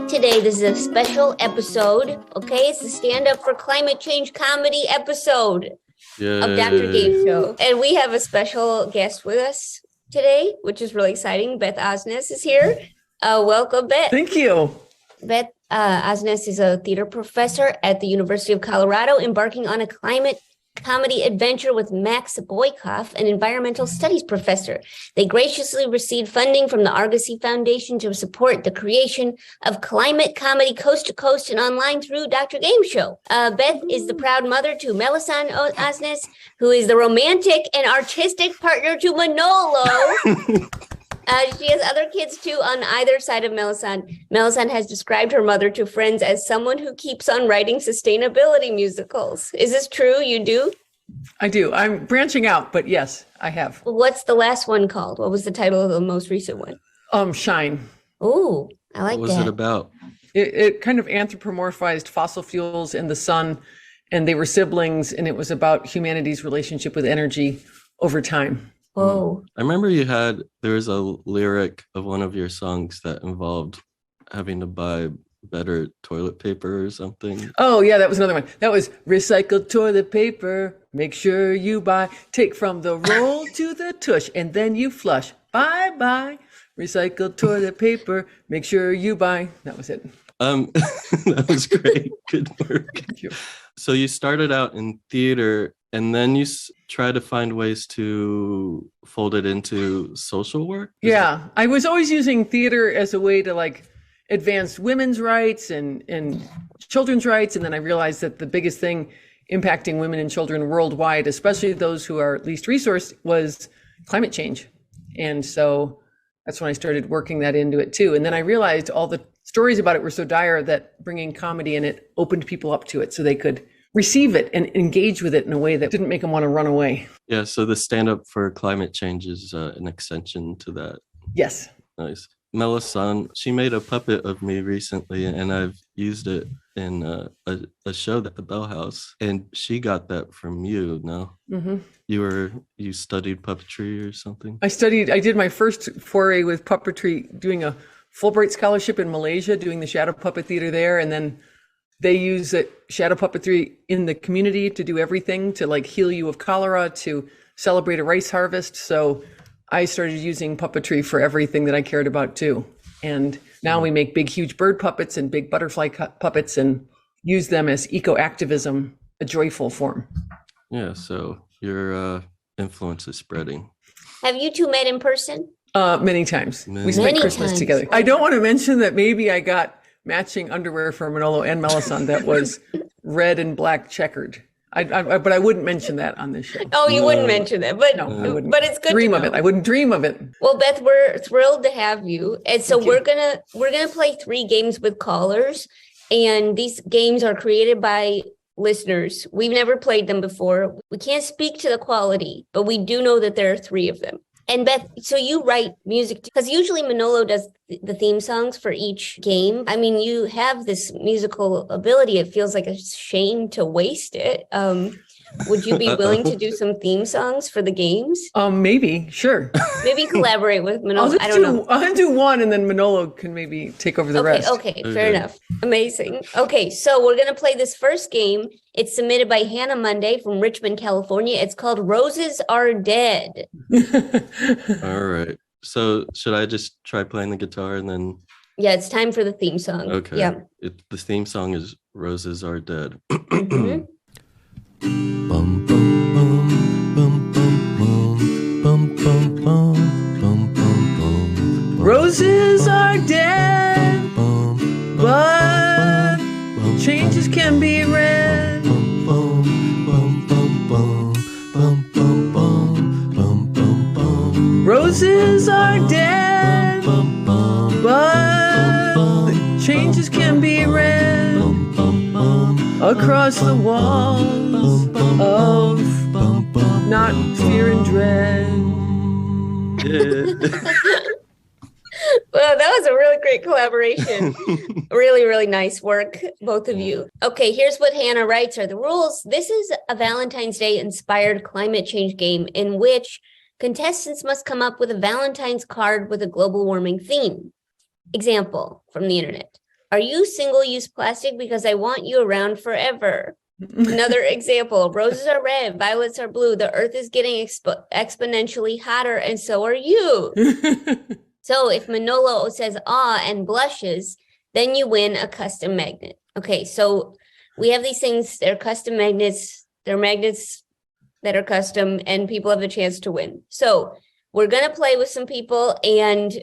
Today, this is a special episode, okay? It's the Stand Up for Climate Change comedy episode of Dr. Gameshow. And we have a special guest with us today, which is really exciting. Beth Osnes is here. Welcome, Beth. Thank you. Beth Osnes is a theater professor at the University of Colorado, embarking on a climate comedy adventure with Max Boykoff, an environmental studies professor. They graciously received funding from the Argosy Foundation to support the creation of climate comedy coast to coast and online through Dr. Gameshow. Beth is the proud mother to Melisande Osnes, who is the romantic and artistic partner to Manolo. She has other kids too on either side of Melisande. Melisande has described her mother to friends as someone who keeps on writing sustainability musicals. Is this true? You do? I do. I'm branching out, but yes, I have. Well, what's the last one called? What was the title of the most recent one? Shine. Oh, I like that. What was it about? It kind of anthropomorphized fossil fuels and the sun, and they were siblings, and it was about humanity's relationship with energy over time. Oh, I remember there was a lyric of one of your songs that involved having to buy better toilet paper or something. Oh, yeah, that was another one. That was recycled toilet paper. Make sure you buy. Take from the roll to the tush, and then you flush. Bye-bye. Recycled toilet paper. Make sure you buy. That was it. That was great. Good work. Thank you. So you started out in theater, and then you try to find ways to fold it into social work? Yeah, I was always using theater as a way to advance women's rights and children's rights. And then I realized that the biggest thing impacting women and children worldwide, especially those who are least resourced, was climate change. And so that's when I started working that into it too. And then I realized all the stories about it were so dire that bringing comedy in it opened people up to it so they could receive it and engage with it in a way that didn't make them want to run away. Yeah, so the Stand Up for Climate Change is an extension to that. Yes. Nice. Melisande, she made a puppet of me recently, and I've used it in a show at the Bell House, and she got that from you, no? Mm-hmm. You studied puppetry or something? I did my first foray with puppetry, doing a Fulbright scholarship in Malaysia, doing the shadow puppet theater there, and then they use shadow puppetry in the community to do everything, to heal you of cholera, to celebrate a rice harvest. So I started using puppetry for everything that I cared about too. And now we make big, huge bird puppets and big butterfly puppets and use them as eco-activism, a joyful form. Yeah, so your influence is spreading. have you two met in person? Many times. We spent Many Christmas times. together. I don't want to mention that maybe I got matching underwear for Manolo and Melisande that was red and black checkered. But I wouldn't mention that on this show. Oh, you wouldn't mention that, but No, I wouldn't. but it's good Dream to of know. it. I wouldn't dream of it. Well, Beth, we're thrilled to have you. And so Thank you. we're gonna play 3 games with callers, and these games are created by listeners. We've never played them before. We can't speak to the quality, but we do know that there are 3 of them. And Beth, so you write music, because usually Manolo does the theme songs for each game. I mean, you have this musical ability. It feels like a shame to waste it. Would you be willing to do some theme songs for the games? Maybe, sure. Maybe collaborate with Manolo. I don't know. I'll do one, and then Manolo can maybe take over the rest. Okay, fair enough. Amazing. Okay, so we're going to play this first game. It's submitted by Hannah Monday from Richmond, California. It's called Roses Are Dead. All right. So should I just try playing the guitar and then? Yeah, it's time for the theme song. Okay. Yeah. The theme song is Roses Are Dead. Mhm. Bum, bum, bum, bum, bum, bum, bum, bum, bum, bum, bum. Roses are dead, Bum, but bum, changes can be read. bum, bum, bum, bum, bum, bum, bum, bum, bum, bum, bum. Roses are dead, Bum, bum, but changes can be read bum, bum, bum, across the walls of not fear and dread. yeah. Well, that was a really great collaboration. Really, really nice work, both of you. Okay, here's what Hannah writes are the rules. This is a Valentine's Day inspired climate change game in which contestants must come up with a Valentine's card with a global warming theme. Example from the internet. Are you single-use plastic? Because I want you around forever. Another example, roses are red, violets are blue. The earth is getting exponentially hotter, and so are you. So if Manolo says ah and blushes, then you win a custom magnet. Okay, so we have these things, they're custom magnets, they're magnets that are custom, and people have a chance to win. So we're gonna play with some people, and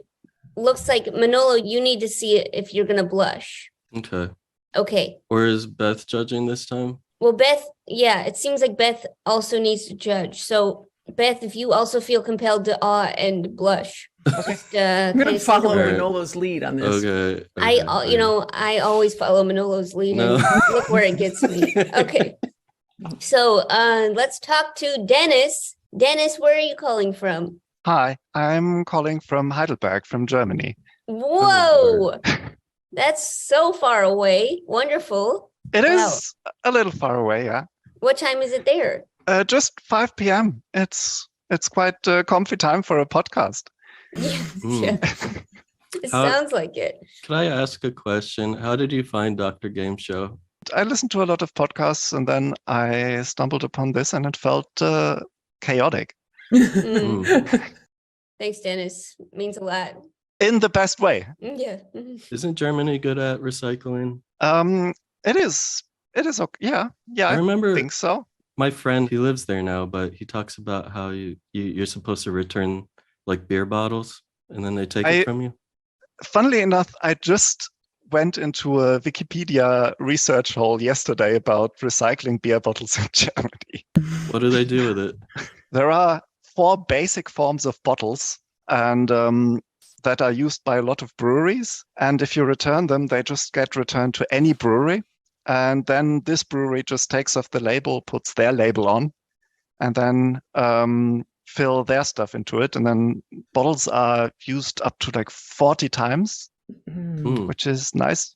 looks like Manolo, you need to see it if you're gonna blush. Okay. Okay. Or is Beth judging this time? Well, Beth, yeah, it seems like Beth also needs to judge. So, Beth, if you also feel compelled to awe and blush, just, I'm going to follow Alright. Manolo's lead on this. Okay. I always follow Manolo's lead, No. and look where it gets me. Okay. So, let's talk to Dennis. Dennis, where are you calling from? Hi, I'm calling from Heidelberg, from Germany. Whoa, that's so far away. Wonderful. It Wow. is a little far away, yeah. What time is it there? Just 5 p.m. It's quite a comfy time for a podcast. Yeah. It How- sounds like it. Can I ask a question? How did you find Dr. Game Show? I listened to a lot of podcasts and then I stumbled upon this and it felt chaotic Mm. Thanks, Dennis. Means a lot. in the best way. Yeah. Mhm. Isn't Germany good at recycling? It is okay. Yeah, I I remember think so. my friend, he lives there now, but he talks about how you're supposed to return like beer bottles and then they take it from you. Funnily enough, I just went into a Wikipedia research hole yesterday about recycling beer bottles in Germany. What do they do with it? There are 4 basic forms of bottles, and that are used by a lot of breweries. And if you return them, they just get returned to any brewery. And then this brewery just takes off the label, puts their label on, and then fill their stuff into it. And then bottles are used up to like 40 times, Hmm, which is nice.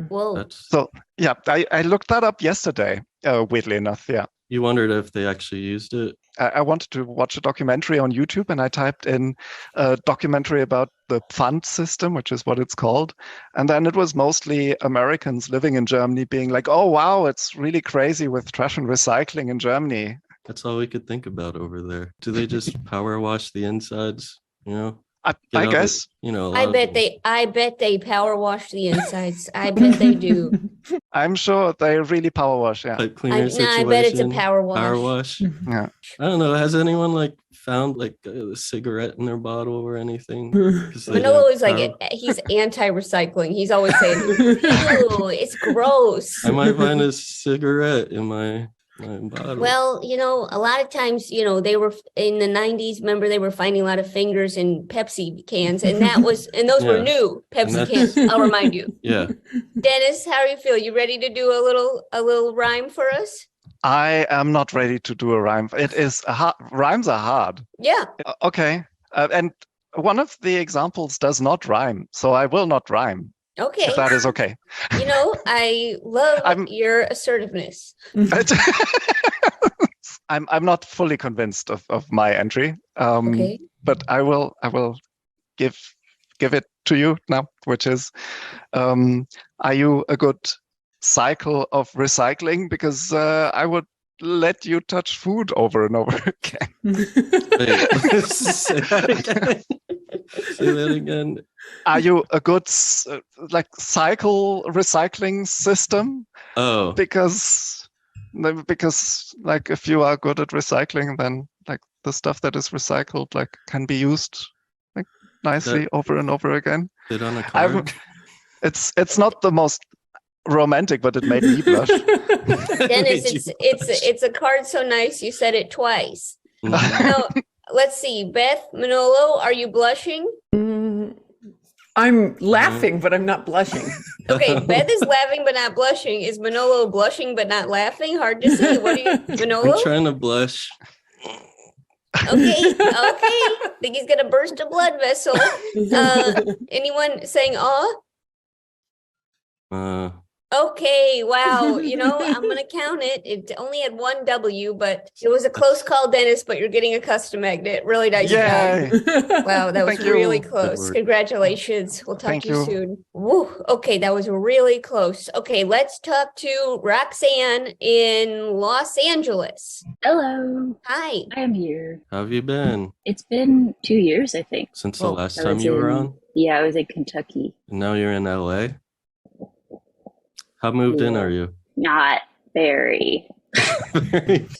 Whoa. that's So yeah, I looked that up yesterday, weirdly enough. Yeah. you wondered if they actually used it. I wanted to watch a documentary on YouTube and I typed in a documentary about the Pfand system, which is what it's called. And then it was mostly Americans living in Germany being like, oh, wow, it's really crazy with trash and recycling in Germany. That's all we could think about over there. Do they just power wash the insides? You know, I Get out guess. you know. I bet they power wash the insides. I bet they do. I'm sure they really power wash. Yeah. Pipe cleaner I bet it's a situation, power wash. Power wash. Yeah. I don't know. Has anyone like found like a cigarette in their bottle or anything? 'Cause they Manolo didn't is like, power- he's anti-recycling. He's always saying, ew, it's gross. I might find a cigarette in my bottle. Well, a lot of times, they were in the 90s. Remember, they were finding a lot of fingers in Pepsi cans, and those were Yeah. new Pepsi that's- cans. I'll remind you. Yeah. Dennis, how do you feel? You ready to do a little rhyme for us? I am not ready to do a rhyme. It is rhymes are hard. Yeah. Okay. And one of the examples does not rhyme, so I will not rhyme. Okay. If that is okay. I love I'm- your assertiveness. I'm not fully convinced of my entry. Okay. But I will give it to you now, which is, are you a good cycle of recycling? Because I would let you touch food over and over again. Wait, say that again. Say that again. Are you a good cycle recycling system? Oh, Because like if you are good at recycling, then like the stuff that is recycled like can be used like nicely over and over again. sit on a I'm- card. It's not the most romantic, but it made me blush. Dennis, it's a card so nice you said it twice. Now, let's see. Beth, Manolo, are you blushing? I'm laughing, but I'm not blushing. Okay, Beth is laughing but not blushing. Is Manolo blushing but not laughing? Hard to see. What do you, Manolo? I'm trying to blush. Okay. Think he's gonna burst a blood vessel. Anyone saying aw? Okay, wow. I'm going to count it. It only had one W, but it was a close call, Dennis, but you're getting a custom magnet. Really nice Yay! job. Wow, that was Thank you. really Good close. work. Congratulations. We'll talk Thank to you you. soon. Woo. Okay, that was really close. Okay, let's talk to Roxanne in Los Angeles. Hello, Hi. I am here. How have you been It's been 2 years, I think. since the last I time was you were in- on? Yeah, I was in Kentucky. And now you're in LA? How moved in Yeah. are you? Not very.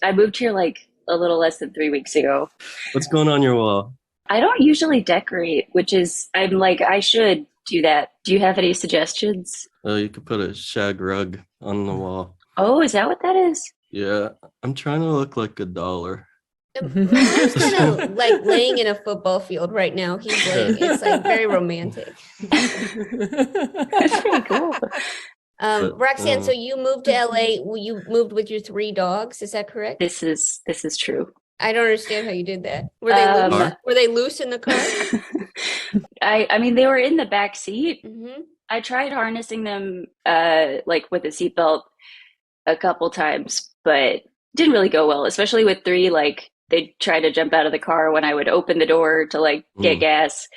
I moved here like a little less than 3 weeks ago. What's going on your wall? I don't usually decorate, I'm like, I should do that. Do you have any suggestions? You could put a shag rug on the wall. Oh, is that what that is? Yeah, I'm trying to look like $1. He's kind of like laying in a football field right now. He's laying. It's like very romantic. That's pretty cool. Roxanne, so you moved to LA. You moved with your 3 dogs. Is that correct? This is true. I don't understand how you did that. Were they loose? Car? Were they loose in the car? I mean, they were in the back seat. Hmm. I tried harnessing them like with a seatbelt a couple times, but didn't really go well, especially with 3. Like they'd try to jump out of the car when I would open the door to like get gas.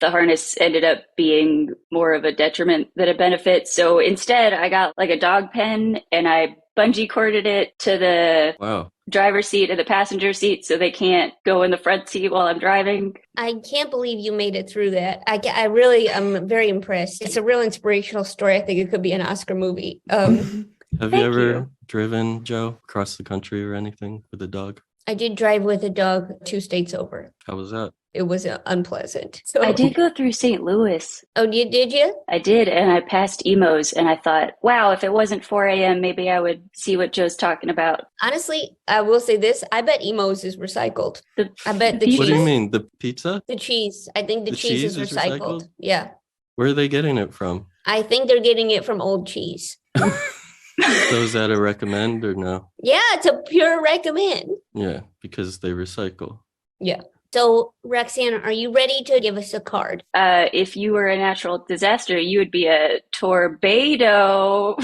The harness ended up being more of a detriment than a benefit. So instead I got like a dog pen and I bungee corded it to the Wow. driver's seat and the passenger seat so they can't go in the front seat while I'm driving. I can't believe you made it through that. I really am very impressed. It's a real inspirational story. I think it could be an Oscar movie. Have you Thank ever you. driven, Joe, across the country or anything with a dog? I did drive with a dog 2 states over. How was that? It was unpleasant. So I did go through St. Louis. Oh, did you? I did, and I passed Emos, and I thought, wow, if it wasn't 4 a.m., maybe I would see what Joe's talking about. Honestly, I will say this. I bet Emo's is recycled. I bet the What cheese. What do you mean? The pizza? The cheese. I think the The cheese is cheese is recycled. recycled? Yeah. Where are they getting it from? I think they're getting it from old cheese. So is that a recommend or no? Yeah, it's a pure recommend. Yeah, because they recycle. Yeah. So, Roxanne, are you ready to give us a card? If you were a natural disaster, you would be a torpedo.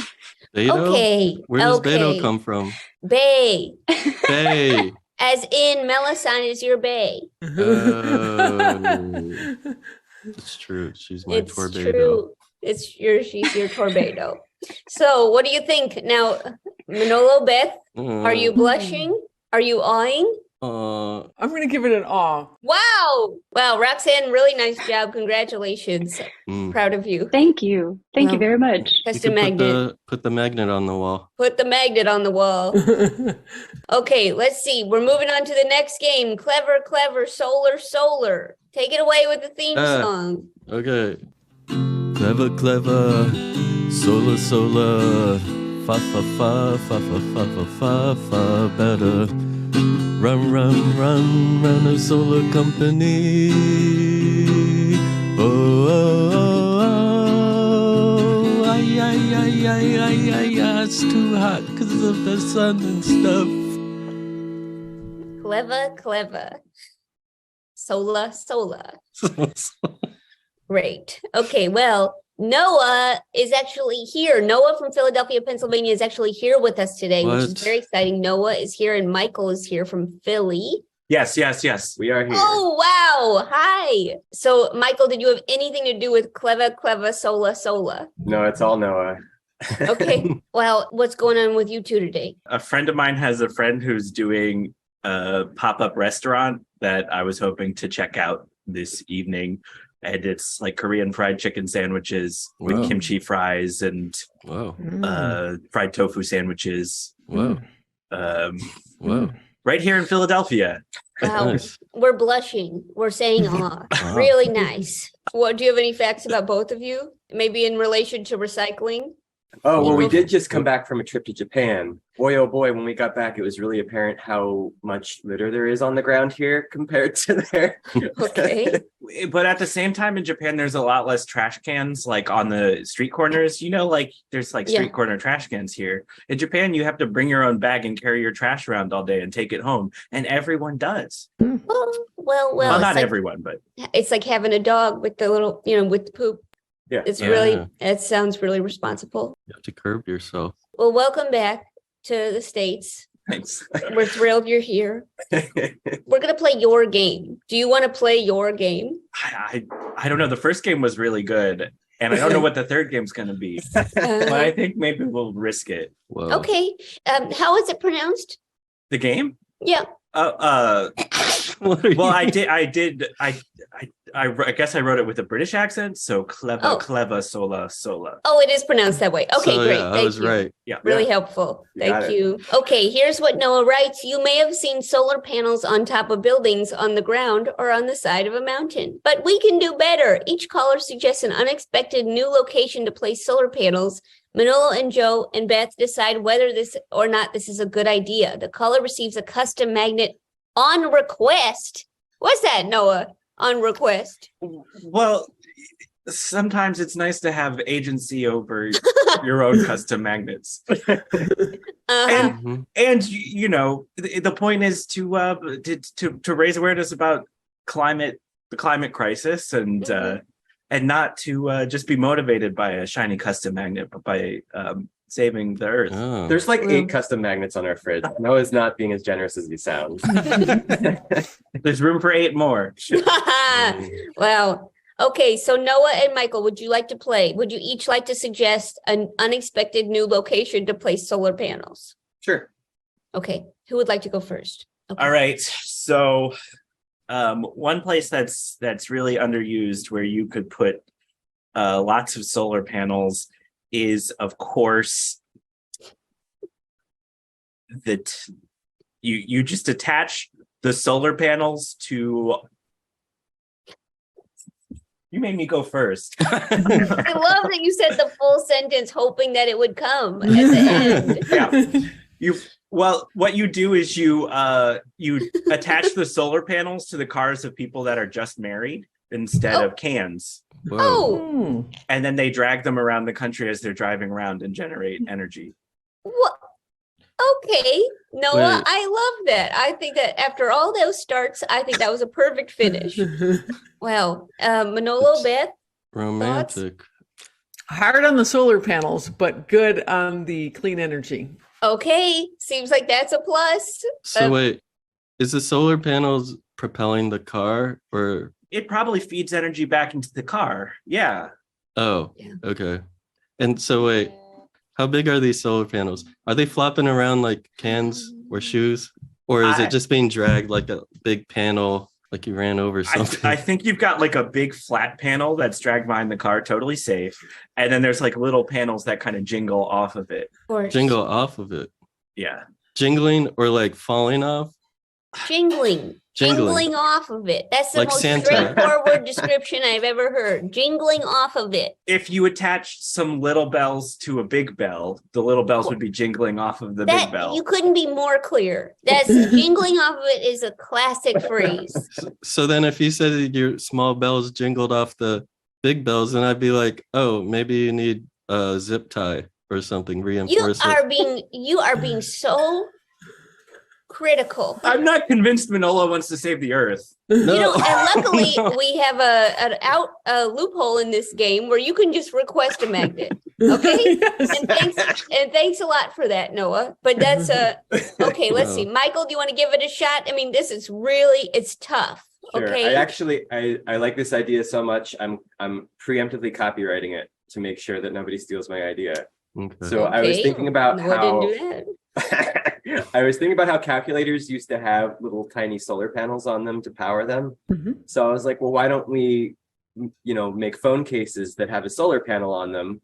Beto? Okay. Where does okay. Beto come from? Bay. Bay. As in, Melisande is your bay. Oh, it's true. She's my It's torpedo. true. She's your torpedo. So, what do you think? Now, Manolo, Beth, are you blushing? Are you awing? I'm going to give it an awe. Wow. Wow, Roxanne, really nice job. Congratulations. Mm. Proud of you. Thank you. Thank you Well, very much. You Custom could magnet. put the magnet on the wall. Put the magnet on the wall. Okay, let's see. We're moving on to the next game. Clever, clever, solar, solar. Take it away with the theme song. Okay. Clever, clever, solar, solar, fa, fa, fa, fa, fa, fa, fa, fa, fa, better. Run, run, run, run a solar company. Oh, oh, oh, oh, ay, ay, ay, ay, ay, ay, ay, it's too hot because of the sun and stuff. Clever, clever. Solar, solar. Great. Okay, well, Noah is actually here. Noah from Philadelphia, Pennsylvania is actually here with us today, which is What? very exciting. Noah is here and Michael is here from Philly. Yes. We are here. Oh, wow. Hi. So, Michael, did you have anything to do with Clever, Clever, Sola, Sola? No, it's all Noah. Okay. Well, what's going on with you two today? A friend of mine has a friend who's doing a pop-up restaurant that I was hoping to check out this evening. And it's like Korean fried chicken sandwiches with Wow. kimchi fries and Whoa, fried tofu sandwiches. whoa, whoa. Right here in Philadelphia. Wow. Nice. We're blushing. We're saying, aw, Wow. really nice. What, do you have any facts about both of you? Maybe in relation to recycling? Oh, well, we Well- did just come back from a trip to Japan. Boy, oh boy, when we got back, it was really apparent how much litter there is on the ground here compared to there. Okay. But at the same time in Japan, there's a lot less trash cans like on the street corners. You know, like there's like street Yeah. corner trash cans here. In Japan, you have to bring your own bag and carry your trash around all day and take it home. And everyone does. Well, Well, it's not like, everyone, but it's like having a dog with the little, with the poop. Yeah. It's Yeah. really, it sounds really responsible. You have to curb yourself. Well, welcome back to the States. Thanks. We're thrilled you're here. We're going to play your game. Do you want to play your game? I don't know. The first game was really good, and I don't know what the third game's going to be. But I think maybe we'll risk it. Whoa. Okay. How is it pronounced? The game? Yeah. What are Well, you- I guess I wrote it with a British accent. So clever, Oh. clever, sola. Oh, it is pronounced that way. Okay, So, great. yeah, I Thank was you. right. Really helpful. You got Thank it. you. Okay, here's what Noah writes. You may have seen solar panels on top of buildings, on the ground, or on the side of a mountain. But we can do better. Each caller suggests an unexpected new location to place solar panels. Manolo and Joe and Beth decide whether this or not this is a good idea. The caller receives a custom magnet on request. What's that, Noah? On request. Well, sometimes it's nice to have agency over your own custom magnets. Uh-huh. Mhm. And you know, the point is to raise awareness about the climate crisis, and not to just be motivated by a shiny custom magnet, but by saving the earth. Oh. There's like 8 custom magnets on our fridge. Noah's not being as generous as he sounds. There's room for 8 more. Wow. Okay, so Noah and Michael, would you like to play? Would you each like to suggest an unexpected new location to place solar panels? Sure. Okay, who would like to go first? Okay. All right. So one place that's really underused where you could put lots of solar panels is, of course, that you just attach the solar panels to. You made me go first. I love that you said the full sentence, hoping that it would come at the end. Yeah. What you do is you attach the solar panels to the cars of people that are just married instead of cans. Whoa. Oh, And then they drag them around the country as they're driving around and generate energy. what? Okay, Noah, Wait. I love that. I think that after all those starts, I think that was a perfect finish. Wow. Manolo, Beth? Romantic. Hard on the solar panels, but good on the clean energy. Okay, seems like that's a plus. So wait, is the solar panels propelling the car or? It probably feeds energy back into the car. Yeah. Oh, Yeah. okay. And so wait, how big are these solar panels? Are they flopping around like cans or shoes? Or is it just being dragged like a big panel, like you ran over something? I think you've got like a big flat panel that's dragged behind the car, totally safe. And then there's like little panels that kind of jingle off of it. Of course. Jingle off of it. Yeah. Jingling or like falling off? Jingling. Jingling off of it. That's the Like most Santa. straightforward description I've ever heard. Jingling off of it. If you attach some little bells to a big bell, the little bells would be jingling off of the big bell. You couldn't be more clear. That's jingling off of it is a classic phrase. So then if you said that your small bells jingled off the big bells, then I'd be like, oh, maybe you need a zip tie or something, You reinforce are being so critical. I'm not convinced Manolo wants to save the earth. No. You know, and luckily No. we have a loophole in this game where you can just request a magnet. Okay. Yes. And thanks a lot for that, Noah. But that's okay. Let's see. Michael, do you want to give it a shot? I mean, this is really, it's tough. Sure. Okay. I like this idea so much. I'm preemptively copywriting it to make sure that nobody steals my idea. Okay. So I was Okay. thinking about Noah how didn't do that. I was thinking about how calculators used to have little tiny solar panels on them to power them. Mhm. So I was like, well, why don't we, make phone cases that have a solar panel on them,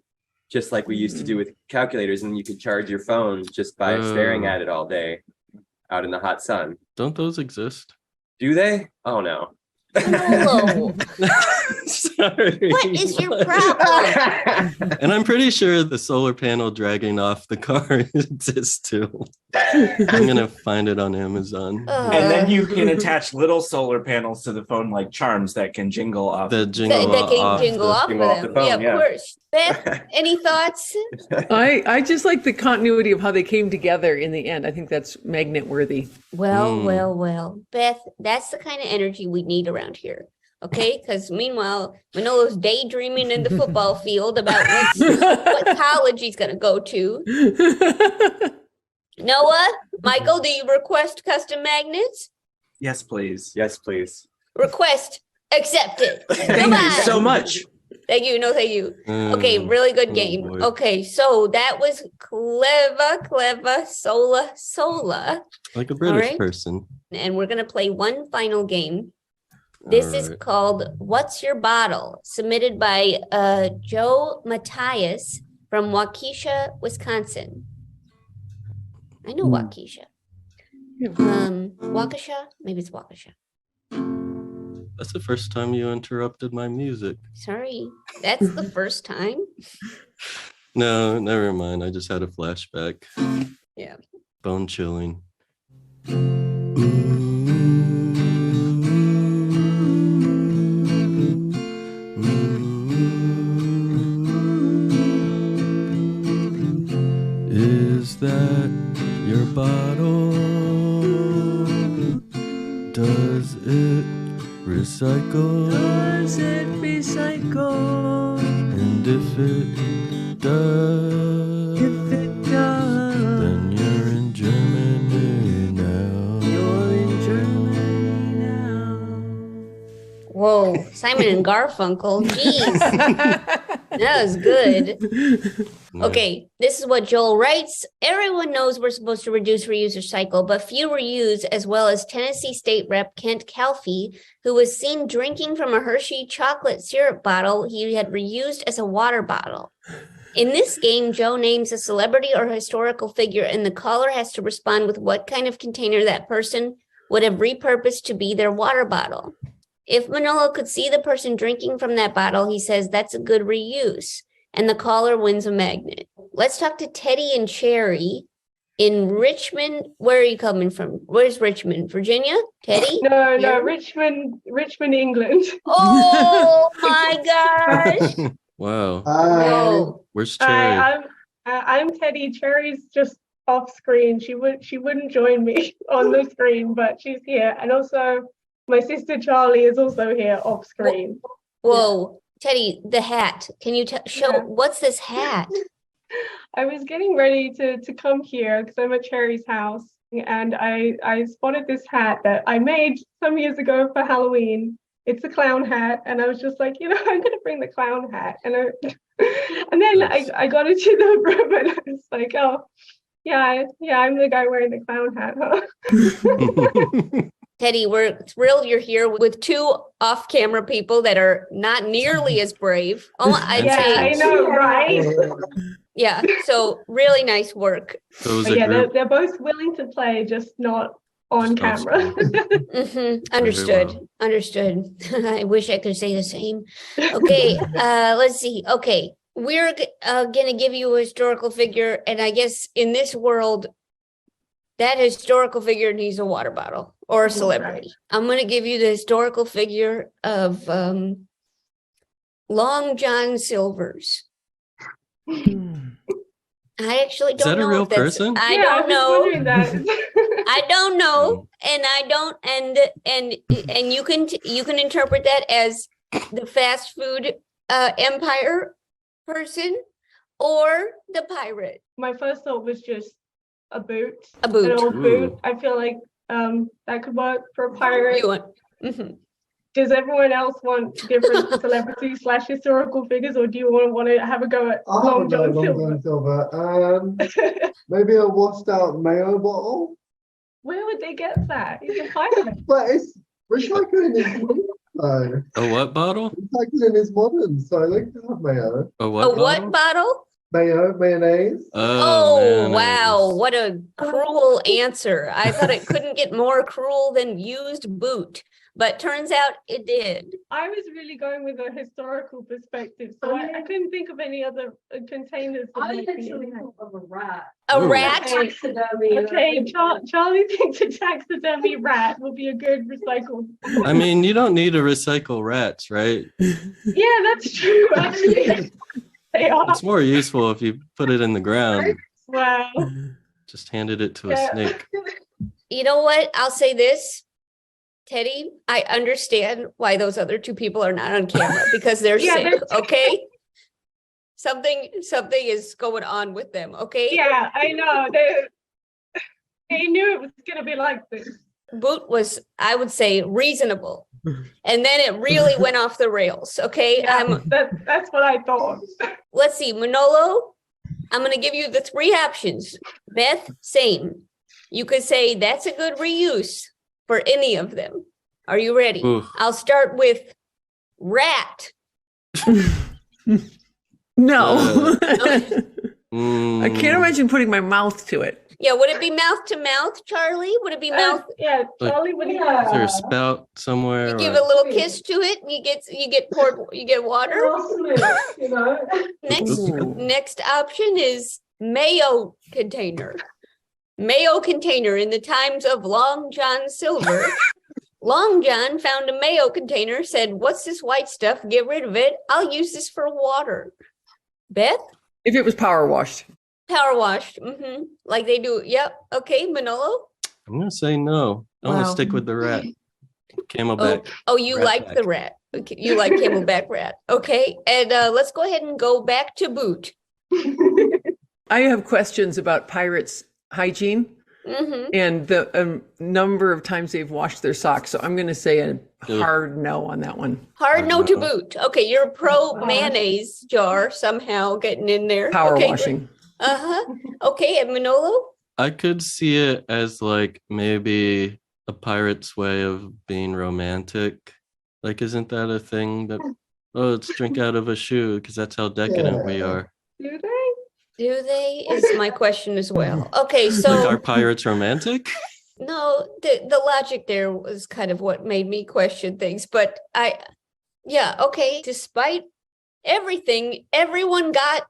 just like we used to do with calculators, and you could charge your phone just by staring at it all day out in the hot sun. Don't those exist? Do they? Oh no. Manolo, Sorry. what is your problem? And I'm pretty sure the solar panel dragging off the car exists too. I'm gonna find it on Amazon. And then you can attach little solar panels to the phone like charms that can jingle off. The jingle that can off. jingle off jingle of off them. the phone, Yeah, of yeah. course. Beth, any thoughts? I just like the continuity of how they came together in the end. I think that's magnet worthy. Well, Hmm. well, well. Beth, that's the kind of energy we need around here. Okay, because meanwhile, Manolo's daydreaming in the football field about what college he's going to go to. Noah, Michael, do you request custom magnets? Yes, please. Yes, please. Request accepted. Thank you so much. Thank you. No, thank you. Okay, really good game. Boy. Okay, so that was clever, sola. Like a British right. person. And we're going to play one final game. This is Alright. called What's Your Bottle? Submitted by Joe Matthias from Waukesha, Wisconsin. I know Waukesha. Waukesha? Maybe it's Waukesha. That's the first time you interrupted my music. Sorry. That's the first time? No, never mind. I just had a flashback. Yeah. Bone chilling. Is that your bottle? Does it recycle? Does it recycle? And if it does, then you're in Germany now. You're in Germany now. Whoa, Simon and Garfunkel. Jeez. That was good. Okay, this is what Joel writes. Everyone knows we're supposed to reduce, reuse, recycle, but few reuse, as well as Tennessee State Rep Kent Calfee, who was seen drinking from a Hershey chocolate syrup bottle he had reused as a water bottle. In this game, Joe names a celebrity or historical figure, and the caller has to respond with what kind of container that person would have repurposed to be their water bottle. If Manolo could see the person drinking from that bottle, he says that's a good reuse, and the caller wins a magnet. Let's talk to Teddy and Cherry in Richmond. Where are you coming from? Where's Richmond? Virginia? Teddy? No, Here? Richmond, England. Oh my gosh. Wow. Whoa. Where's Cherry? Hi, I'm Teddy. Cherry's just off screen. She wouldn't join me on the screen, but she's here. And also my sister Charlie is also here off screen. Whoa. Teddy, the hat. Can you show Yeah. what's this hat? I was getting ready to come here because I'm at Cherry's house, and I spotted this hat that I made some years ago for Halloween. It's a clown hat, and I was just like, I'm gonna bring the clown hat, and then Nice. I got into the room and I was like, oh, yeah, I'm the guy wearing the clown hat, huh? Teddy, we're thrilled you're here with two off-camera people that are not nearly as brave. Oh, I'd Yeah, I say, know, right? yeah. So really nice work. So it was But a yeah, group. they're both willing to play, just not on Just off camera. Understood. well. Understood. I wish I could say the same. Okay, let's see. Okay, we're gonna give you a historical figure, and I guess in this world, that historical figure needs a water bottle or a celebrity. I'm gonna give you the historical figure of Long John Silver's. I actually Is don't that a know real if that's- person? I Yeah, don't was know. wondering that. I don't know, and I don't, and you can interpret that as the fast food empire person or the pirate. My first thought was just a boot. A An boot. old boot. Ooh. I feel like that could work for a pirate. You want? Mhm. Does everyone else want different celebrities / historical figures, or do you want to have a go at I Long haven't got John Long Silver? John Silver. Maybe a washed out mayo bottle, Where would they get that? He's a pirate. but it's recycling is modern. Though. A what bottle? Recycling is modern, so they can have mayo. A A what what bottle? Mayo, mayonnaise. Oh, mayonnaise. wow, what a cruel answer. I thought it couldn't get more cruel than used boot, but turns out it did. I was really going with a historical perspective, so I couldn't think of any other containers. that might be in there. A Ooh. rat? Okay, Charlie thinks a taxidermy rat will be a good recycled. I mean, you don't need to recycle rats, right? Yeah, that's true. Actually, they are. It's more useful if you put it in the ground. Wow. Just handed it to a Yeah. snake. You know what? I'll say this. Teddy, I understand why those other two people are not on camera because they're Yeah, sick, they're- okay? Something is going on with them, okay? Yeah, I know. They knew it was going to be like this. Boot was, I would say, reasonable. And then it really went off the rails, okay? Yeah, that's what I thought. Let's see, Manolo, I'm going to give you the three options. Beth, same. You could say that's a good reuse for any of them. Are you ready? Ooh. I'll start with rat. No. Mm. I can't imagine putting my mouth to it. Yeah, would it be mouth to mouth, Charlie? Would it be mouth? Yeah, Like, Charlie, what do you Is there a spout somewhere? You give or- a little kiss to it, and you get water. you know? Next option is mayo container. Mayo container. In the times of Long John Silver, Long John found a mayo container, said, "What's this white stuff? Get rid of it. I'll use this for water." Beth? If it was power washed. Power washed. Like they do. Yep. Okay, Manolo? I'm gonna say no. I want Wow. to stick with the rat. Camelback. Oh, you Rat like back. the rat. Okay, you like camelback rat. Okay. And let's go ahead and go back to Boot. I have questions about pirates' hygiene and the number of times they've washed their socks. So I'm going to say a hard no on that one. Hard no to Boot. Okay, you're pro mayonnaise jar somehow getting in there. Power Okay, washing. Okay, and Manolo? I could see it as like maybe a pirate's way of being romantic. Like, isn't that a thing that, oh, let's drink out of a shoe because that's how decadent we are. Do they? Do they? Is my question as well. Okay, Like, so are pirates romantic? no, the logic there was kind of what made me question things. But okay. Despite everything, everyone got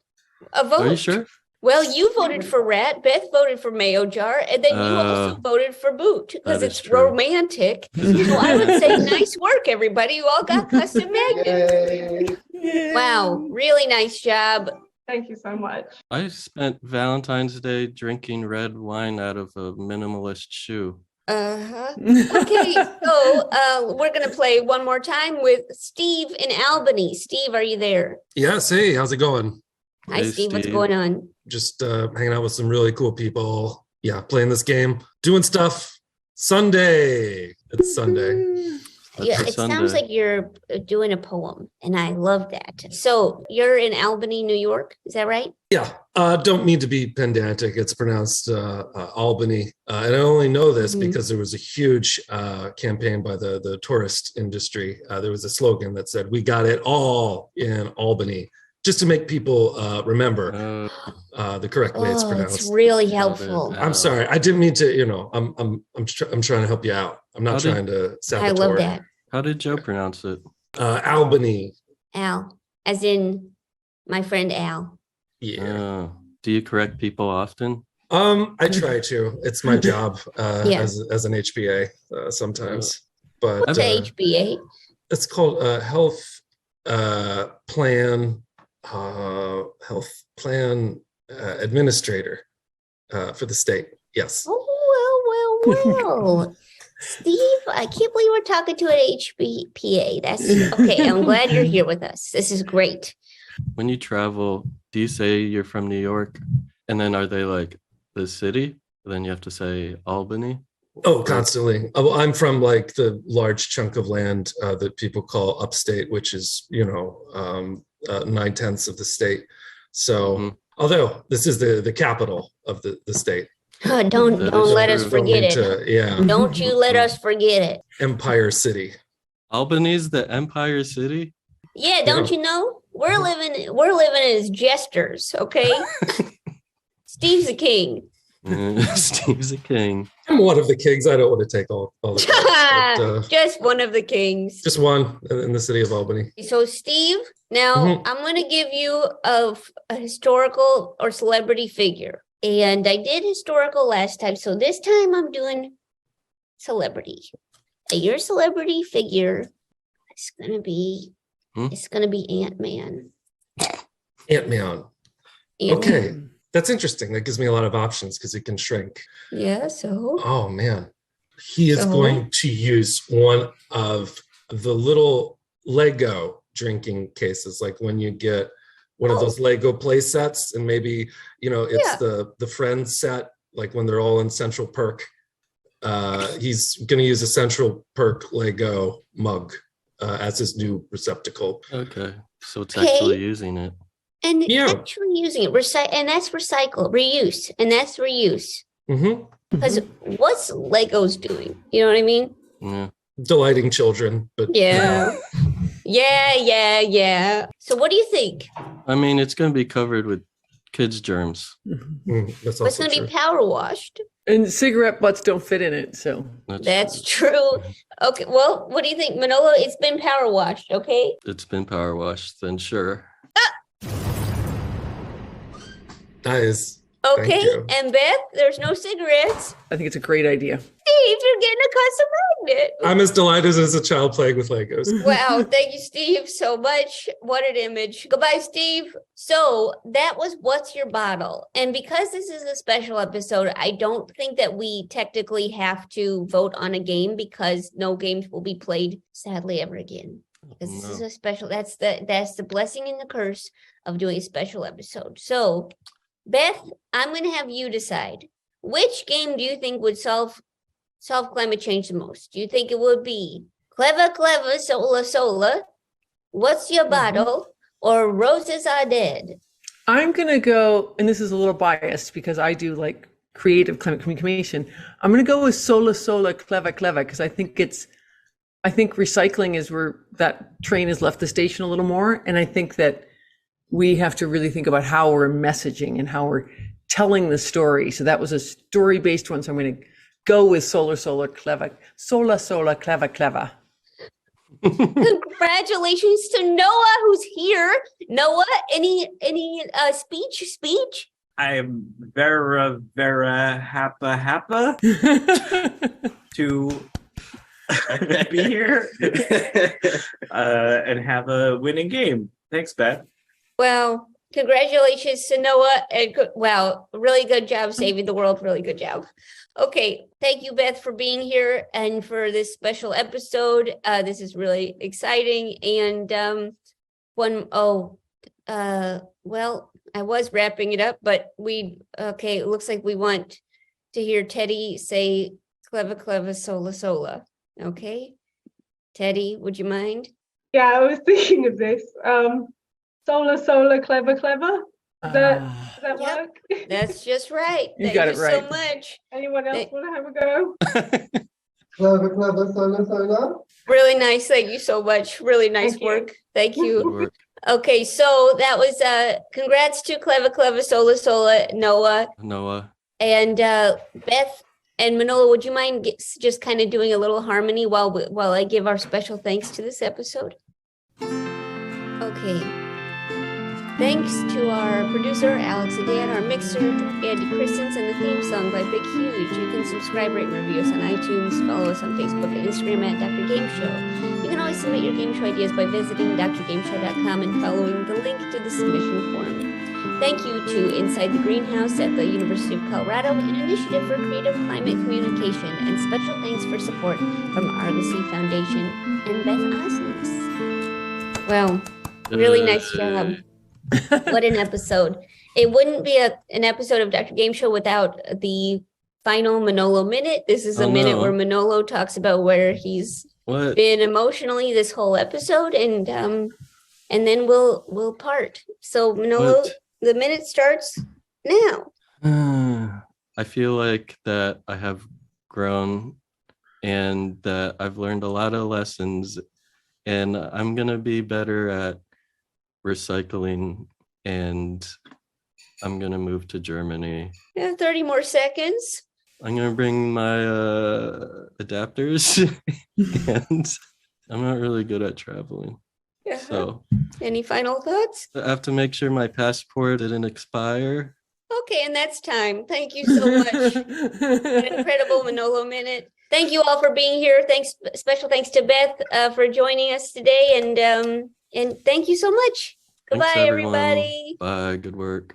a vote. Are you sure? Well, you voted for rat. Beth voted for mayo jar, and then you also voted for boot because that is it's true. romantic. So I would say, nice work, everybody. You all got custom magnets. Wow, really nice job. Thank you so much. I spent Valentine's Day drinking red wine out of a minimalist shoe. Okay, so we're gonna play one more time with Steve in Albany. Steve, are you there? Yes. Hey, how's it going? Hi, Hey, Steve. What's Steve. going on? Just hanging out with some really cool people. Yeah, playing this game, doing stuff. Sunday. It's Sunday. That's Yeah, a it sounds Sunday. like you're doing a poem, and I love that. So you're in Albany, New York. Is that right? Yeah. Don't mean to be pedantic. It's pronounced Albany. And I only know this because there was a huge campaign by the tourist industry. There was a slogan that said, "We got it all in Albany," just to make people remember the correct way it's Oh, pronounced. it's really helpful. I'm sorry. I didn't mean to. I'm trying to help you out. I'm not trying to saboteur. I love that. How did Joe pronounce it? Albany. Al, as in my friend Al. Yeah. Do you correct people often? I try to. It's my job Yeah. as an HBA sometimes. But What's a HBA? it's called health plan administrator for the state. Yes. Oh, well. Steve, I can't believe we're talking to an HBPA. That's okay. I'm glad you're here with us. This is great. When you travel, do you say you're from New York? And then are they like the city? Then you have to say Albany? Oh, constantly. Well, I'm from like the large chunk of land that people call upstate, which is 9/10 of the state. So, although this is the capital of the state. Don't let us forget it. Yeah. Don't you let us forget it. Empire City. Albany's the Empire City? Yeah, don't you know? We're living as jesters, okay? Steve's the king. Steve's a king. I'm one of the kings. I don't want to take all the credit, but, Just one of the kings. just one in the city of Albany. So, Steve, now I'm going to give you a historical or celebrity figure. And I did historical last time. So this time I'm doing celebrity. And your celebrity figure is going to be, it's going to be Ant-Man. Ant-Man. Okay. That's interesting. That gives me a lot of options because it can shrink. Yeah, so. Oh, man. he is going to use one of the little Lego drinking cases, like when you get one of those Lego play sets, and maybe, it's the Friends set, like when they're all in Central Perk. He's going to use a Central Perk Lego mug as his new receptacle. Okay, so it's actually using it. And actually using it, and that's recycle, reuse, and that's reuse. Because what's Legos doing? You know what I mean? Yeah. Delighting children, but yeah. So what do you think? I mean, it's going to be covered with kids' germs. That's it's going to be power washed. And cigarette butts don't fit in it, so. That's true. Okay, well, what do you think, Manolo? It's been power washed, okay? It's been power washed, then sure. Nice. Okay, and Beth, there's no cigarettes. I think it's a great idea. Steve, you're getting a custom magnet. I'm as delighted as a child playing with Legos. Wow, thank you, Steve, so much. What an image. Goodbye, Steve. So that was What's Your Bottle? And because this is a special episode, I don't think that we technically have to vote on a game, because no games will be played, sadly, ever again. Because this is a special, that's the blessing and the curse of doing a special episode. So, Beth, I'm going to have you decide. Which game do you think would solve climate change the most? Do you think it would be Clever, Sola, What's Your Bottle, or Roses Are Dead? I'm going to go, and this is a little biased because I do like creative climate communication. I'm going to go with Sola, Clever, because I think recycling is where that train has left the station a little more. And I think that we have to really think about how we're messaging and how we're telling the story. So that was a story-based one. So I'm going to go with Sola, Clever. Sola, Clever. Congratulations to Noah, who's here. Noah, any speech? I am very happy to be here and have a winning game. Thanks, Beth. Well, congratulations to Noah. And wow, really good job saving the world. Really good job. Okay, thank you, Beth, for being here and for this special episode. This is really exciting. And well, I was wrapping it up, but it looks like we want to hear Teddy say Clever, Sola. Okay, Teddy, would you mind? Yeah, I was thinking of this. Sola, Clever. Does that work? That's just right. You got it right. So much. Anyone else want to have a go? Clever, Sola. Really nice. Thank you so much. Really nice work. Thank you. Okay, so that was congrats to Clever, Sola, Noah. And Beth and Manolo, would you mind just kind of doing a little harmony while I give our special thanks to this episode? Okay. Thanks to our producer, Alex again, our mixer, Andy Christens, and the theme song by Big Huge. You can subscribe, rate, and review us on iTunes, follow us on Facebook and Instagram at Dr. Game Show. You can always submit your game show ideas by visiting drgameshow.com and following the link to the submission form. Thank you to Inside the Greenhouse at the University of Colorado, an initiative for creative climate communication, and special thanks for support from Argosy Foundation and Beth Osnes. Wow, really nice job. What an episode. It wouldn't be an episode of Dr. Game Show without the final Manolo minute. This is a minute where Manolo talks about where he's been emotionally this whole episode, and then we'll part. So Manolo, the minute starts now. I feel like that I have grown and that I've learned a lot of lessons, and I'm gonna be better at recycling, and I'm gonna move to Germany. Yeah, 30 more seconds. I'm gonna bring my adapters and I'm not really good at traveling. Yeah. So any final thoughts? I have to make sure my passport didn't expire. Okay, and that's time. Thank you so much. An incredible Manolo minute. Thank you all for being here. Special thanks to Beth for joining us today, and thank you so much. Goodbye, Thanks, everyone. everybody. Bye. Good work.